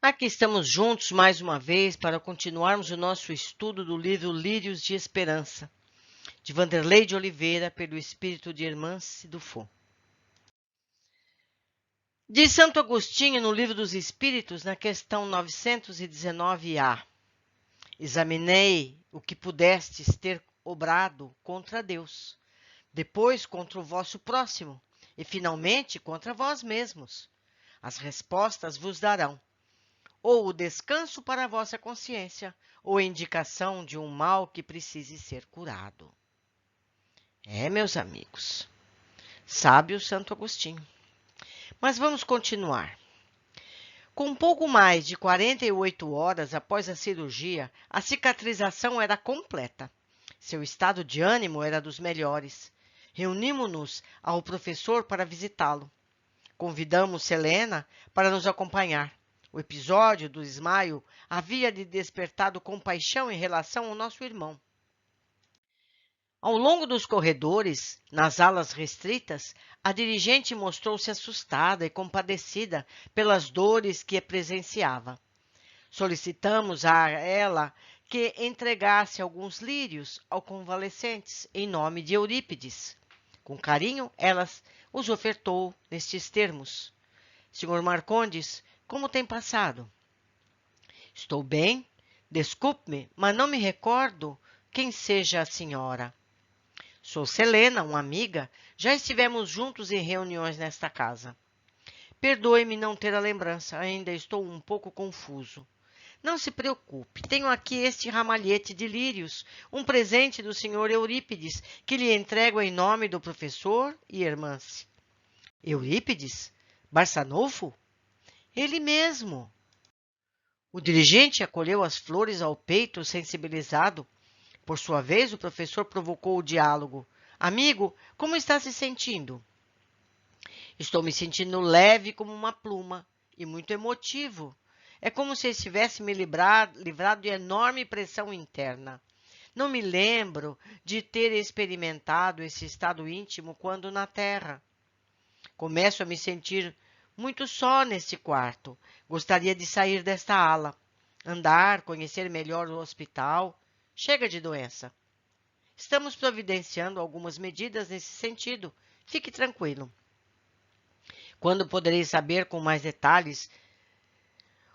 Aqui estamos juntos mais uma vez para continuarmos o nosso estudo do livro Lírios de Esperança, de Vanderlei de Oliveira, pelo espírito de Hermance Dufour. Diz Santo Agostinho no Livro dos Espíritos, na questão 919a: examinei o que pudestes ter obrado contra Deus, depois contra o vosso próximo, e finalmente contra vós mesmos. As respostas vos darão ou o descanso para a vossa consciência, ou a indicação de um mal que precise ser curado. Meus amigos, sábio Santo Agostinho. Mas vamos continuar. Com pouco mais de 48 horas após a cirurgia, a cicatrização era completa. Seu estado de ânimo era dos melhores. Reunimos-nos ao professor para visitá-lo. Convidamos Selena para nos acompanhar. O episódio do desmaio havia lhe despertado compaixão em relação ao nosso irmão. Ao longo dos corredores, nas alas restritas, a dirigente mostrou-se assustada e compadecida pelas dores que presenciava. Solicitamos a ela que entregasse alguns lírios ao convalescentes em nome de Eurípides. Com carinho, ela os ofertou nestes termos: Senhor Marcondes, como tem passado? Estou bem. Desculpe-me, mas não me recordo quem seja a senhora. Sou Selena, uma amiga. Já estivemos juntos em reuniões nesta casa. Perdoe-me não ter a lembrança, ainda estou um pouco confuso. Não se preocupe, tenho aqui este ramalhete de lírios, um presente do senhor Eurípides, que lhe entrego em nome do professor e Hermance. Eurípides? Barçanufo? Ele mesmo. O dirigente acolheu as flores ao peito, sensibilizado. Por sua vez, o professor provocou o diálogo. Amigo, como está se sentindo? Estou me sentindo leve como uma pluma e muito emotivo. É como se estivesse me livrado de enorme pressão interna. Não me lembro de ter experimentado esse estado íntimo quando na Terra. Começo a me sentir muito só neste quarto. Gostaria de sair desta ala, andar, conhecer melhor o hospital. Chega de doença. Estamos providenciando algumas medidas nesse sentido. Fique tranquilo. Quando poderei saber com mais detalhes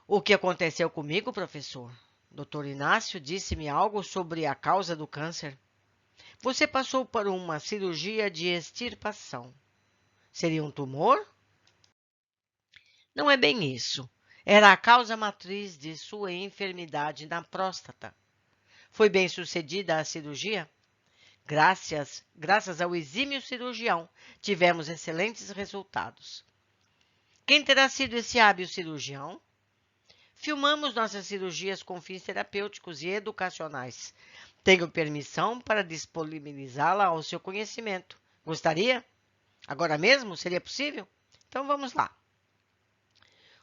o que aconteceu comigo, professor? Dr. Inácio disse-me algo sobre a causa do câncer. Você passou por uma cirurgia de extirpação. Seria um tumor? Não é bem isso. Era a causa matriz de sua enfermidade na próstata. Foi bem sucedida a cirurgia? Graças ao exímio cirurgião, tivemos excelentes resultados. Quem terá sido esse hábil cirurgião? Filmamos nossas cirurgias com fins terapêuticos e educacionais. Tenho permissão para disponibilizá-la ao seu conhecimento. Gostaria? Agora mesmo? Seria possível? Então vamos lá.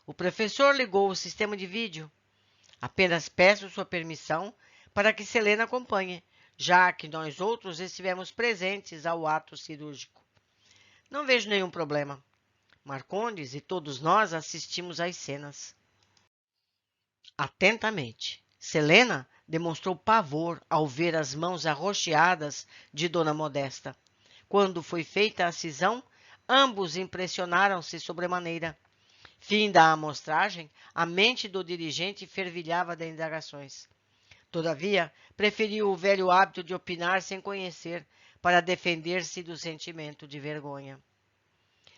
O professor ligou o sistema de vídeo. Apenas peço sua permissão para que Selena acompanhe, já que nós outros estivemos presentes ao ato cirúrgico. Não vejo nenhum problema. Marcondes e todos nós assistimos às cenas. Atentamente. Selena demonstrou pavor ao ver as mãos arroxeadas de Dona Modesta. Quando foi feita a cisão, ambos impressionaram-se sobremaneira. Fim da amostragem, a mente do dirigente fervilhava de indagações. Todavia, preferiu o velho hábito de opinar sem conhecer, para defender-se do sentimento de vergonha.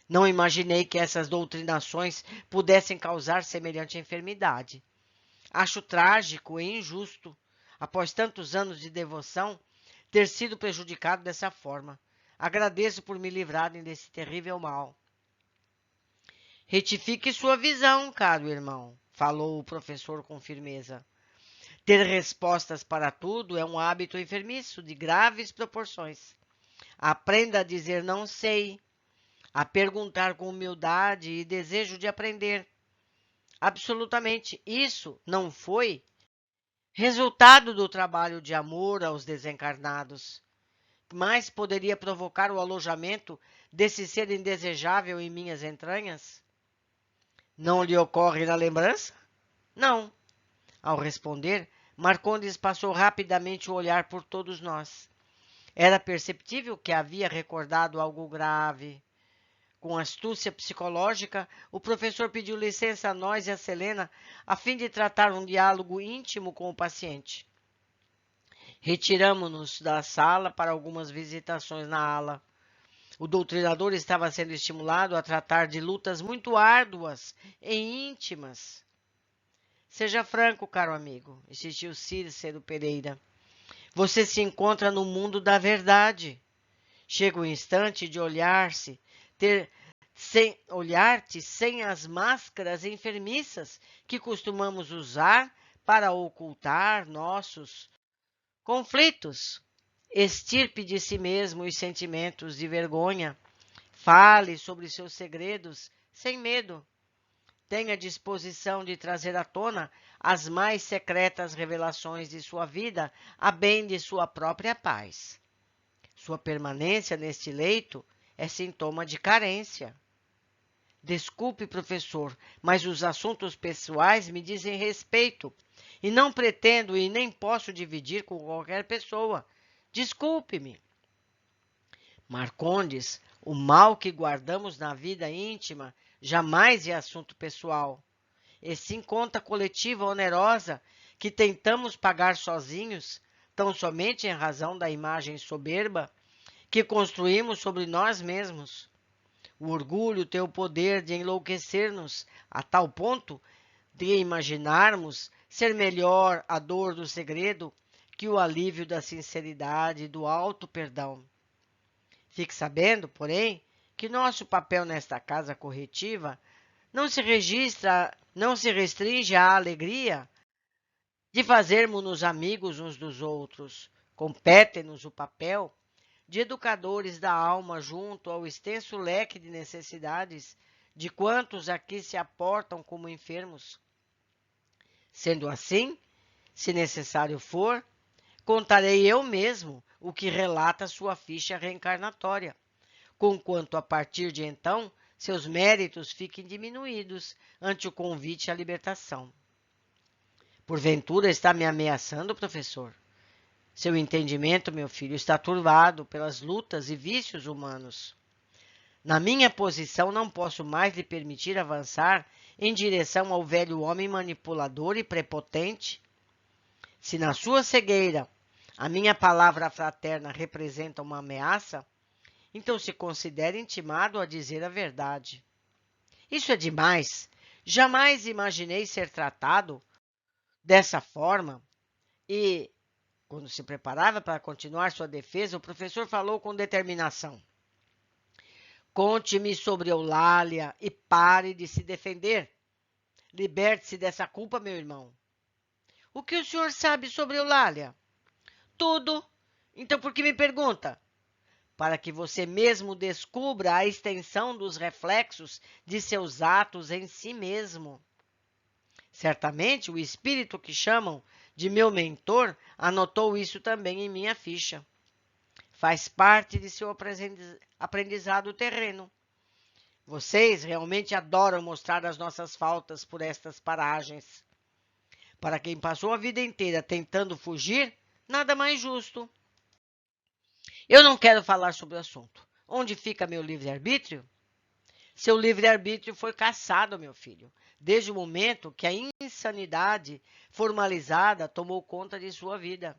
Não imaginei que essas doutrinações pudessem causar semelhante enfermidade. Acho trágico e injusto, após tantos anos de devoção, ter sido prejudicado dessa forma. Agradeço por me livrarem desse terrível mal. Retifique sua visão, caro irmão, falou o professor com firmeza. Ter respostas para tudo é um hábito enfermiço de graves proporções. Aprenda a dizer não sei, a perguntar com humildade e desejo de aprender. Absolutamente, isso não foi resultado do trabalho de amor aos desencarnados, mas poderia provocar o alojamento desse ser indesejável em minhas entranhas? Não lhe ocorre na lembrança? Não. Ao responder, Marcondes passou rapidamente o olhar por todos nós. Era perceptível que havia recordado algo grave. Com astúcia psicológica, o professor pediu licença a nós e a Selena a fim de tratar um diálogo íntimo com o paciente. Retiramo-nos da sala para algumas visitações na ala. O doutrinador estava sendo estimulado a tratar de lutas muito árduas e íntimas. Seja franco, caro amigo, insistiu Cícero Pereira. Você se encontra no mundo da verdade. Chega o instante de olhar-te sem as máscaras enfermiças que costumamos usar para ocultar nossos conflitos. Extirpe de si mesmo os sentimentos de vergonha. Fale sobre seus segredos sem medo. Tenha disposição de trazer à tona as mais secretas revelações de sua vida, a bem de sua própria paz. Sua permanência neste leito é sintoma de carência. Desculpe, professor, mas os assuntos pessoais me dizem respeito e não pretendo e nem posso dividir com qualquer pessoa. Desculpe-me. Marcondes, o mal que guardamos na vida íntima jamais é assunto pessoal, e sim conta coletiva onerosa que tentamos pagar sozinhos, tão somente em razão da imagem soberba que construímos sobre nós mesmos. O orgulho tem o poder de enlouquecer-nos a tal ponto de imaginarmos ser melhor a dor do segredo que o alívio da sinceridade e do alto perdão. Fique sabendo, porém, que nosso papel nesta casa corretiva não se restringe à alegria de fazermos-nos amigos uns dos outros. Compete-nos o papel de educadores da alma junto ao extenso leque de necessidades de quantos aqui se aportam como enfermos. Sendo assim, se necessário for, contarei eu mesmo o que relata sua ficha reencarnatória, conquanto a partir de então seus méritos fiquem diminuídos ante o convite à libertação. Porventura está me ameaçando, professor? Seu entendimento, meu filho, está turbado pelas lutas e vícios humanos. Na minha posição, não posso mais lhe permitir avançar em direção ao velho homem manipulador e prepotente. Se na sua cegueira a minha palavra fraterna representa uma ameaça, então se considere intimado a dizer a verdade. Isso é demais. Jamais imaginei ser tratado dessa forma e, quando se preparava para continuar sua defesa, o professor falou com determinação. Conte-me sobre Eulália e pare de se defender. Liberte-se dessa culpa, meu irmão. O que o senhor sabe sobre Eulália? Tudo. Então por que me pergunta? Para que você mesmo descubra a extensão dos reflexos de seus atos em si mesmo. Certamente o espírito que chamam de meu mentor anotou isso também em minha ficha. Faz parte de seu aprendizado terreno. Vocês realmente adoram mostrar as nossas faltas por estas paragens. Para quem passou a vida inteira tentando fugir, nada mais justo. Eu não quero falar sobre o assunto. Onde fica meu livre-arbítrio? Seu livre-arbítrio foi cassado, meu filho, desde o momento que a insanidade formalizada tomou conta de sua vida.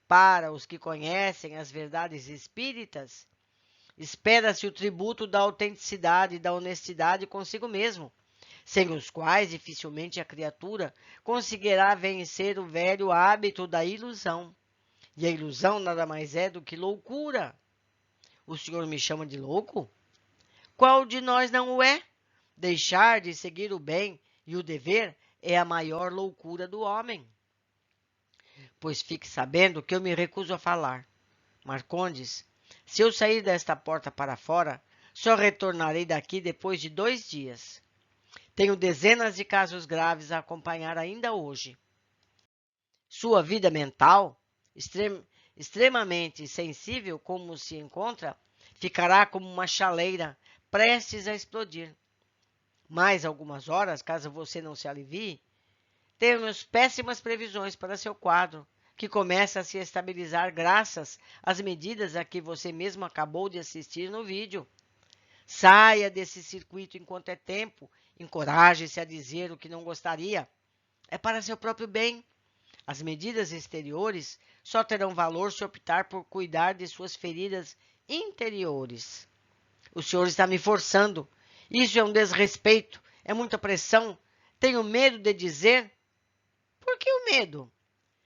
Para os que conhecem as verdades espíritas, espera-se o tributo da autenticidade e da honestidade consigo mesmo, sem os quais dificilmente a criatura conseguirá vencer o velho hábito da ilusão. E a ilusão nada mais é do que loucura. O senhor me chama de louco? Qual de nós não o é? Deixar de seguir o bem e o dever é a maior loucura do homem. Pois fique sabendo que eu me recuso a falar. Marcondes, se eu sair desta porta para fora, só retornarei daqui depois de 2 dias. Tenho dezenas de casos graves a acompanhar ainda hoje. Sua vida mental, extremamente sensível como se encontra, ficará como uma chaleira prestes a explodir. Mais algumas horas, caso você não se alivie, temos péssimas previsões para seu quadro, que começa a se estabilizar graças às medidas a que você mesmo acabou de assistir no vídeo. Saia desse circuito enquanto é tempo, encoraje-se a dizer o que não gostaria. É para seu próprio bem. As medidas exteriores só terão valor se optar por cuidar de suas feridas interiores. O senhor está me forçando. Isso é um desrespeito, é muita pressão. Tenho medo de dizer. Por que o medo?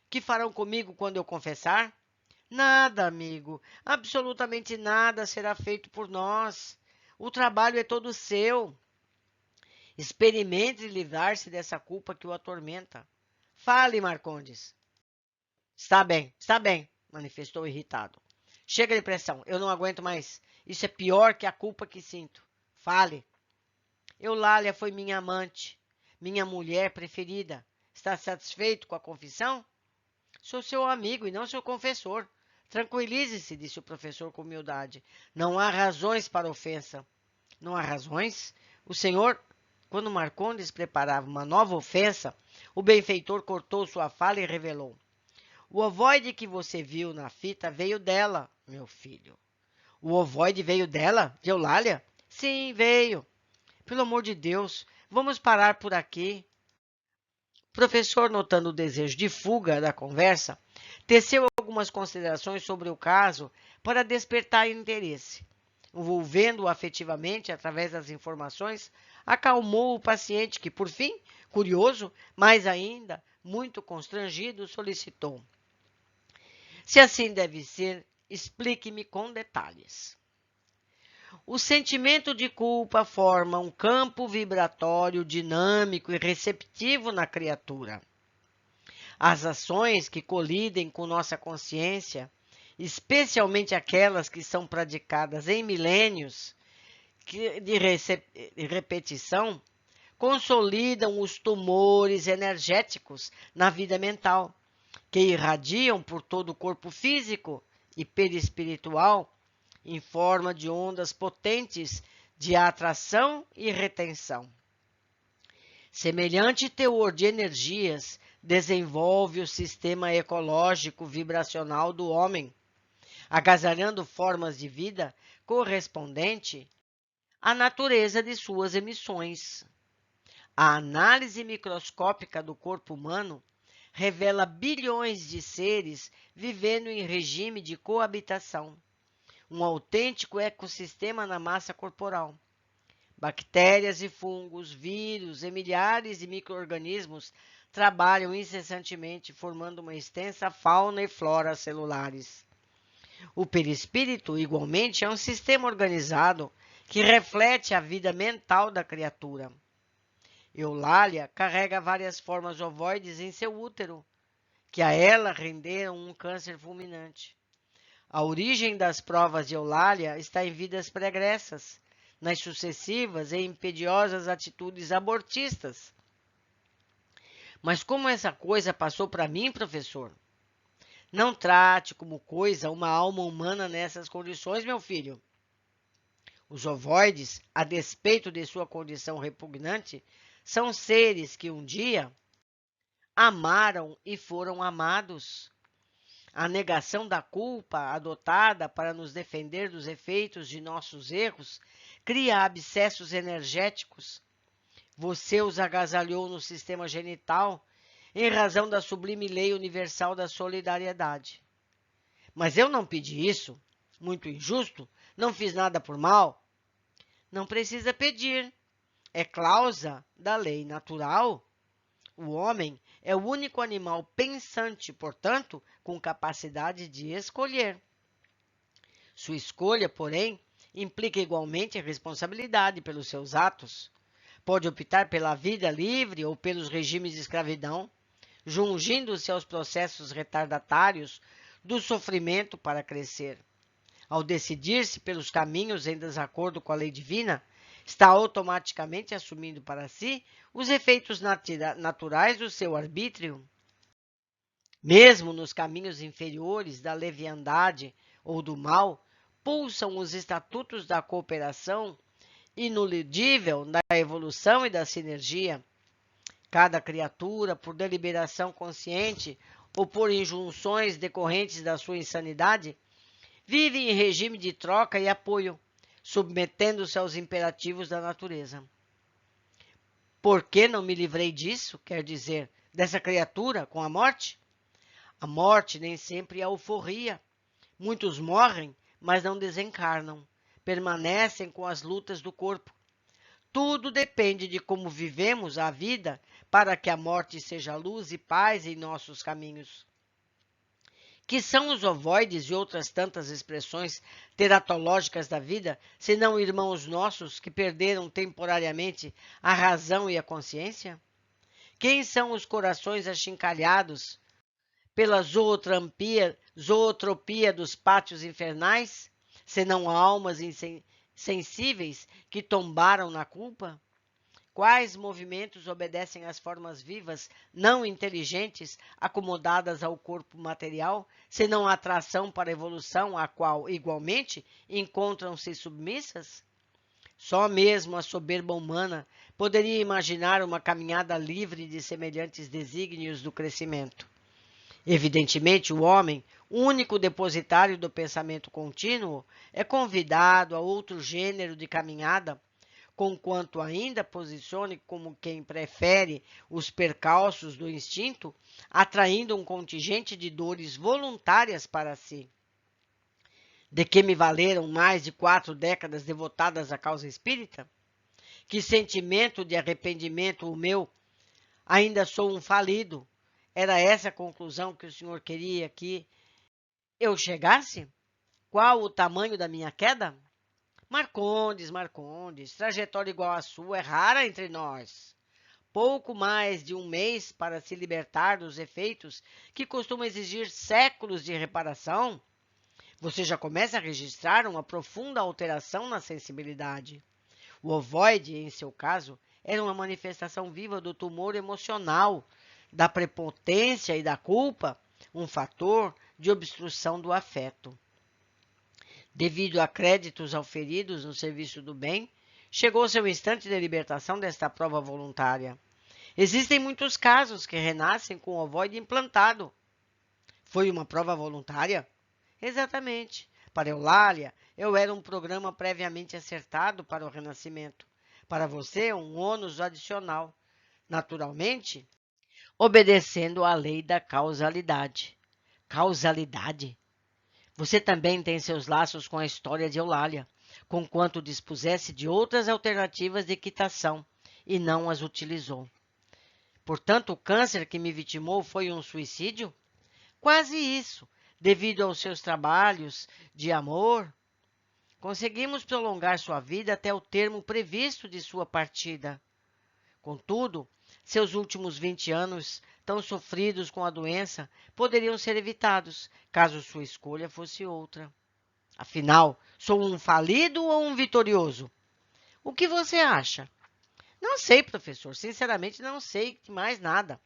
Que farão comigo quando eu confessar? Nada, amigo. Absolutamente nada será feito por nós. O trabalho é todo seu. Experimente livrar-se dessa culpa que o atormenta. Fale, Marcondes. Está bem, manifestou irritado. Chega de pressão, eu não aguento mais. Isso é pior que a culpa que sinto. Fale. Eulália foi minha amante, minha mulher preferida. Está satisfeito com a confissão? Sou seu amigo e não seu confessor. Tranquilize-se, disse o professor com humildade. Não há razões para ofensa. Não há razões? O senhor, quando Marcondes preparava uma nova ofensa, o benfeitor cortou sua fala e revelou. O ovoide que você viu na fita veio dela, meu filho. O ovoide veio dela? De Eulália? Sim, veio. Pelo amor de Deus, vamos parar por aqui. O professor, notando o desejo de fuga da conversa, teceu algumas considerações sobre o caso para despertar interesse. Envolvendo-o afetivamente através das informações, acalmou o paciente que, por fim, curioso, mas ainda muito constrangido, solicitou. Se assim deve ser, explique-me com detalhes. O sentimento de culpa forma um campo vibratório dinâmico e receptivo na criatura. As ações que colidem com nossa consciência, especialmente aquelas que são praticadas em milênios de repetição, consolidam os tumores energéticos na vida mental, que irradiam por todo o corpo físico e perispiritual em forma de ondas potentes de atração e retenção. Semelhante teor de energias desenvolve o sistema ecológico vibracional do homem, agasalhando formas de vida correspondente à natureza de suas emissões. A análise microscópica do corpo humano revela bilhões de seres vivendo em regime de coabitação, um autêntico ecossistema na massa corporal. Bactérias e fungos, vírus e milhares de micro-organismos trabalham incessantemente, formando uma extensa fauna e flora celulares. O perispírito, igualmente, é um sistema organizado que reflete a vida mental da criatura. Eulália carrega várias formas ovoides em seu útero, que a ela renderam um câncer fulminante. A origem das provas de Eulália está em vidas pregressas, nas sucessivas e impediosas atitudes abortistas. Mas como essa coisa passou para mim, professor? Não trate como coisa uma alma humana nessas condições, meu filho. Os ovoides, a despeito de sua condição repugnante, são seres que um dia amaram e foram amados. A negação da culpa, adotada para nos defender dos efeitos de nossos erros, cria abscessos energéticos. Você os agasalhou no sistema genital em razão da sublime lei universal da solidariedade. Mas eu não pedi isso. Muito injusto. Não fiz nada por mal. Não precisa pedir. É cláusula da lei natural. O homem é o único animal pensante, portanto, com capacidade de escolher. Sua escolha, porém, implica igualmente responsabilidade pelos seus atos. Pode optar pela vida livre ou pelos regimes de escravidão, jungindo-se aos processos retardatários do sofrimento para crescer. Ao decidir-se pelos caminhos em desacordo com a lei divina, está automaticamente assumindo para si os efeitos naturais do seu arbítrio. Mesmo nos caminhos inferiores da leviandade ou do mal, pulsam os estatutos da cooperação inulidível da evolução e da sinergia. Cada criatura, por deliberação consciente ou por injunções decorrentes da sua insanidade, vive em regime de troca e apoio, submetendo-se aos imperativos da natureza. Por que não me livrei disso, quer dizer, dessa criatura com a morte? A morte nem sempre é alforria. Muitos morrem, mas não desencarnam, permanecem com as lutas do corpo. Tudo depende de como vivemos a vida para que a morte seja luz e paz em nossos caminhos. Que são os ovoides e outras tantas expressões teratológicas da vida, senão irmãos nossos que perderam temporariamente a razão e a consciência? Quem são os corações achincalhados pela zootropia dos pátios infernais, senão almas insensíveis que tombaram na culpa? Quais movimentos obedecem às formas vivas, não inteligentes, acomodadas ao corpo material, senão a atração para a evolução, à qual, igualmente, encontram-se submissas? Só mesmo a soberba humana poderia imaginar uma caminhada livre de semelhantes desígnios do crescimento. Evidentemente, o homem, único depositário do pensamento contínuo, é convidado a outro gênero de caminhada, conquanto ainda posicione como quem prefere os percalços do instinto, atraindo um contingente de dores voluntárias para si. De que me valeram mais de 4 décadas devotadas à causa espírita? Que sentimento de arrependimento o meu? Ainda sou um falido. Era essa a conclusão que o senhor queria que eu chegasse? Qual o tamanho da minha queda? Marcondes, trajetória igual à sua é rara entre nós. Pouco mais de um mês para se libertar dos efeitos que costumam exigir séculos de reparação. Você já começa a registrar uma profunda alteração na sensibilidade. O ovoide, em seu caso, era uma manifestação viva do tumor emocional, da prepotência e da culpa, um fator de obstrução do afeto. Devido a créditos auferidos no serviço do bem, chegou seu instante de libertação desta prova voluntária. Existem muitos casos que renascem com o ovoide implantado. Foi uma prova voluntária? Exatamente. Para Eulália, eu era um programa previamente acertado para o renascimento. Para você, um ônus adicional. Naturalmente, obedecendo à lei da causalidade. Causalidade? Você também tem seus laços com a história de Eulália, conquanto dispusesse de outras alternativas de quitação, e não as utilizou. Portanto, o câncer que me vitimou foi um suicídio? Quase isso, devido aos seus trabalhos de amor. Conseguimos prolongar sua vida até o termo previsto de sua partida. Contudo, seus últimos 20 anos, tão sofridos com a doença, poderiam ser evitados, caso sua escolha fosse outra. Afinal, sou um falido ou um vitorioso? O que você acha? Não sei, professor. Sinceramente, não sei mais nada.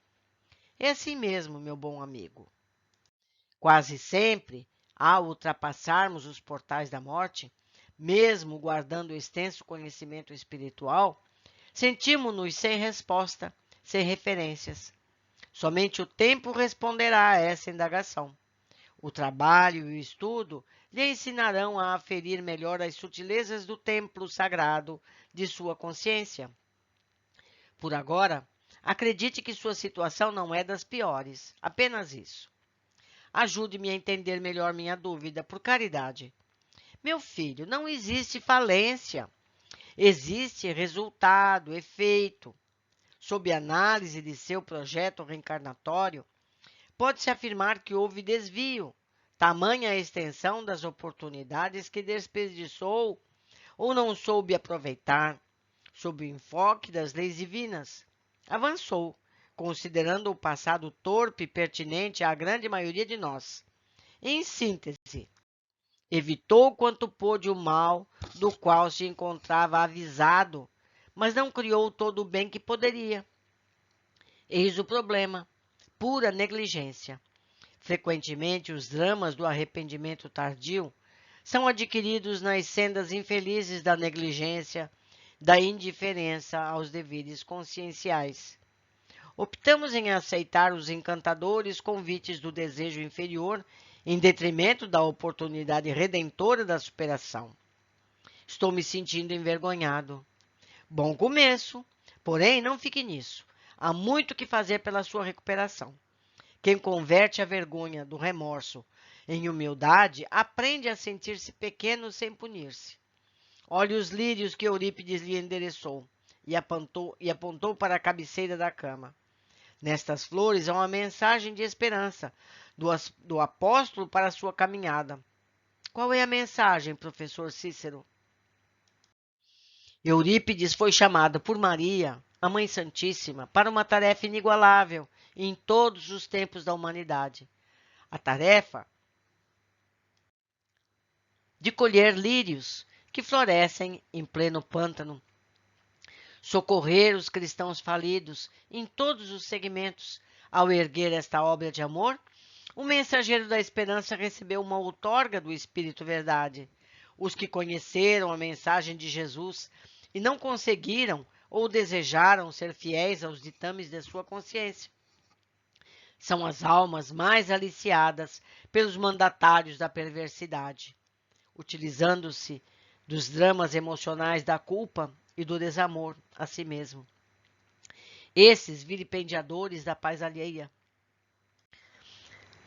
É assim mesmo, meu bom amigo. Quase sempre, ao ultrapassarmos os portais da morte, mesmo guardando extenso conhecimento espiritual, sentimos-nos sem resposta, sem referências. Somente o tempo responderá a essa indagação. O trabalho e o estudo lhe ensinarão a aferir melhor as sutilezas do templo sagrado de sua consciência. Por agora, acredite que sua situação não é das piores, apenas isso. Ajude-me a entender melhor minha dúvida, por caridade. Meu filho, não existe falência. Existe resultado, efeito. Sob análise de seu projeto reencarnatório, pode-se afirmar que houve desvio, tamanha a extensão das oportunidades que desperdiçou ou não soube aproveitar, sob o enfoque das leis divinas. Avançou, considerando o passado torpe e pertinente à grande maioria de nós. Em síntese, evitou quanto pôde o mal do qual se encontrava avisado, mas não criou todo o bem que poderia. Eis o problema, pura negligência. Frequentemente, os dramas do arrependimento tardio são adquiridos nas sendas infelizes da negligência, da indiferença aos deveres conscienciais. optamos em aceitar os encantadores convites do desejo inferior em detrimento da oportunidade redentora da superação. Estou me sentindo envergonhado. Bom começo, porém não fique nisso. Há muito que fazer pela sua recuperação. Quem converte a vergonha do remorso em humildade aprende a sentir-se pequeno sem punir-se. Olhe os lírios que Eurípides lhe endereçou e apontou para a cabeceira da cama. Nestas flores há uma mensagem de esperança do apóstolo para a sua caminhada. Qual é a mensagem, professor Cícero? Eurípides foi chamado por Maria, a Mãe Santíssima, para uma tarefa inigualável em todos os tempos da humanidade. A tarefa de colher lírios que florescem em pleno pântano, socorrer os cristãos falidos em todos os segmentos. Ao erguer esta obra de amor, o mensageiro da esperança recebeu uma outorga do Espírito Verdade. Os que conheceram a mensagem de Jesus e não conseguiram ou desejaram ser fiéis aos ditames de sua consciência são as almas mais aliciadas pelos mandatários da perversidade, utilizando-se dos dramas emocionais da culpa e do desamor a si mesmo. Esses vilipendiadores da paz alheia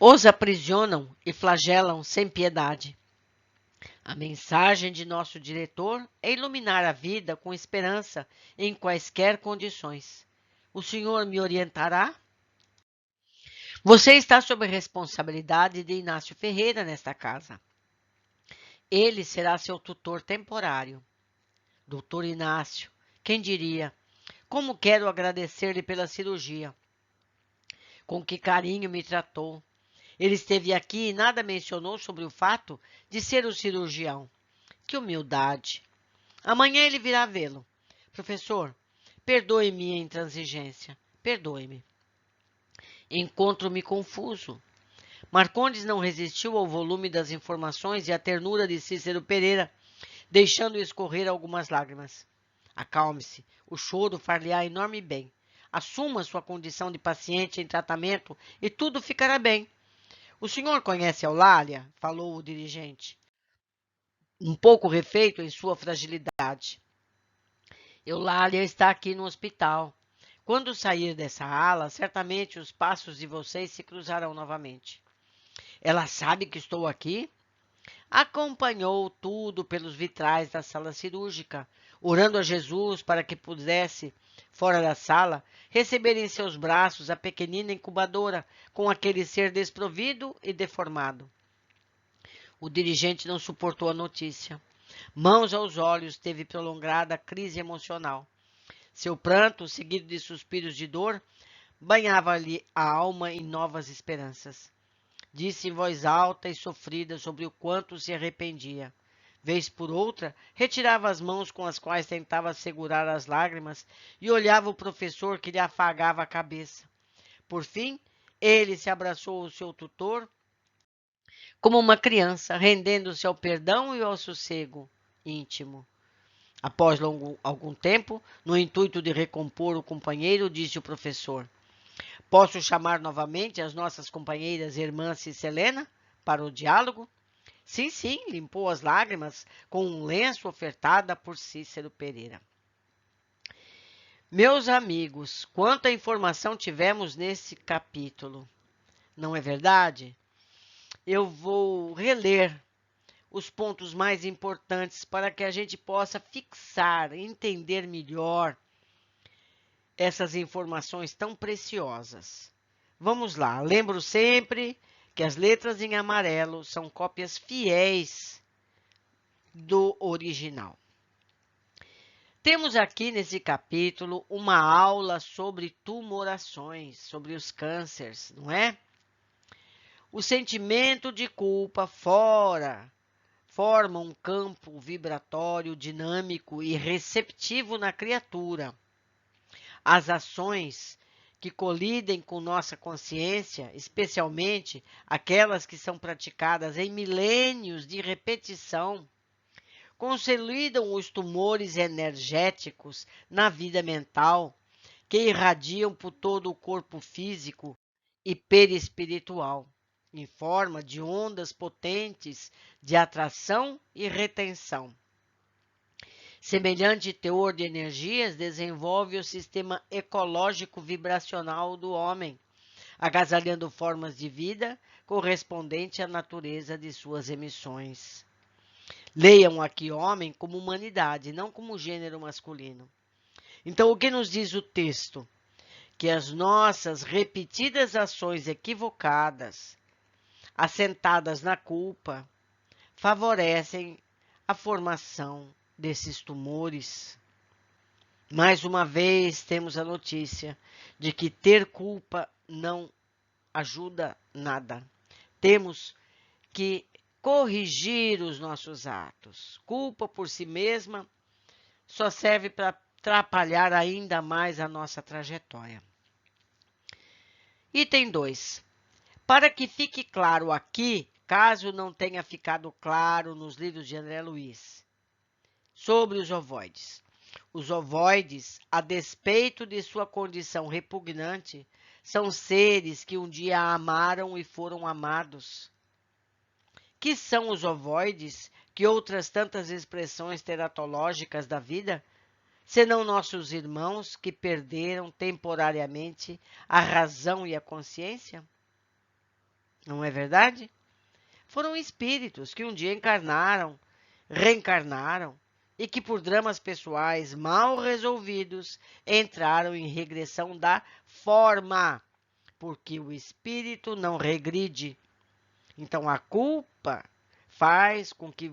os aprisionam e flagelam sem piedade. A mensagem de nosso diretor é iluminar a vida com esperança em quaisquer condições. O senhor me orientará? Você está sob a responsabilidade de Inácio Ferreira nesta casa. Ele será seu tutor temporário. Doutor Inácio, quem diria? Como quero agradecer-lhe pela cirurgia. Com que carinho me tratou. Ele esteve aqui e nada mencionou sobre o fato de ser o cirurgião. Que humildade. Amanhã ele virá vê-lo. Professor, perdoe-me a intransigência. Perdoe-me. Encontro-me confuso. Marcondes não resistiu ao volume das informações e à ternura de Cícero Pereira, deixando escorrer algumas lágrimas. Acalme-se. O choro far-lhe-á enorme bem. Assuma sua condição de paciente em tratamento e tudo ficará bem. O senhor conhece Eulália? Falou o dirigente, um pouco refeito em sua fragilidade. Eulália está aqui no hospital. Quando sair dessa ala, certamente os passos de vocês se cruzarão novamente. Ela sabe que estou aqui? Acompanhou tudo pelos vitrais da sala cirúrgica, orando a Jesus para que pudesse, fora da sala, receber em seus braços a pequenina incubadora com aquele ser desprovido e deformado. O dirigente não suportou a notícia. Mãos aos olhos, teve prolongada crise emocional. Seu pranto, seguido de suspiros de dor, banhava-lhe a alma em novas esperanças. Disse em voz alta e sofrida sobre o quanto se arrependia. Vez por outra, retirava as mãos com as quais tentava segurar as lágrimas e olhava o professor que lhe afagava a cabeça. Por fim, ele se abraçou ao seu tutor como uma criança, rendendo-se ao perdão e ao sossego íntimo. Após algum tempo, no intuito de recompor o companheiro, disse o professor: Posso chamar novamente as nossas companheiras irmã Cicelena para o diálogo? Sim, sim, limpou as lágrimas com um lenço ofertada por Cícero Pereira. Meus amigos, quanta informação tivemos nesse capítulo, não é verdade? Eu vou reler os pontos mais importantes para que a gente possa fixar, entender melhor essas informações tão preciosas. Vamos lá, lembro sempre que as letras em amarelo são cópias fiéis do original. Temos aqui nesse capítulo uma aula sobre tumorações, sobre os cânceres, não é? O sentimento de culpa forma um campo vibratório dinâmico e receptivo na criatura. As ações que colidem com nossa consciência, especialmente aquelas que são praticadas em milênios de repetição, consolidam os tumores energéticos na vida mental que irradiam por todo o corpo físico e perispiritual, em forma de ondas potentes de atração e retenção. Semelhante teor de energias desenvolve o sistema ecológico vibracional do homem, agasalhando formas de vida correspondente à natureza de suas emissões. Leiam aqui homem como humanidade, não como gênero masculino. Então, o que nos diz o texto? Que as nossas repetidas ações equivocadas, assentadas na culpa, favorecem a formação desses tumores. Mais uma vez, temos a notícia de que ter culpa não ajuda nada. Temos que corrigir os nossos atos. Culpa por si mesma só serve para atrapalhar ainda mais a nossa trajetória. Item 2. Para que fique claro aqui, caso não tenha ficado claro nos livros de André Luiz, sobre os ovoides. Os ovoides, a despeito de sua condição repugnante, são seres que um dia amaram e foram amados. Que são os ovoides, que outras tantas expressões teratológicas da vida, senão nossos irmãos que perderam temporariamente a razão e a consciência? Não é verdade? Foram espíritos que um dia encarnaram, reencarnaram e que por dramas pessoais mal resolvidos entraram em regressão da forma, porque o espírito não regride. Então a culpa faz com que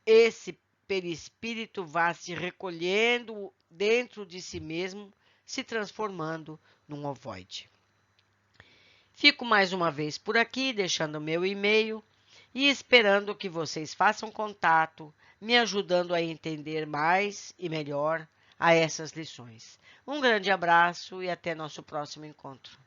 esse perispírito vá se recolhendo dentro de si mesmo, se transformando num ovoide. Fico mais uma vez por aqui, deixando meu e-mail e esperando que vocês façam contato, me ajudando a entender mais e melhor a essas lições. Um grande abraço e até nosso próximo encontro.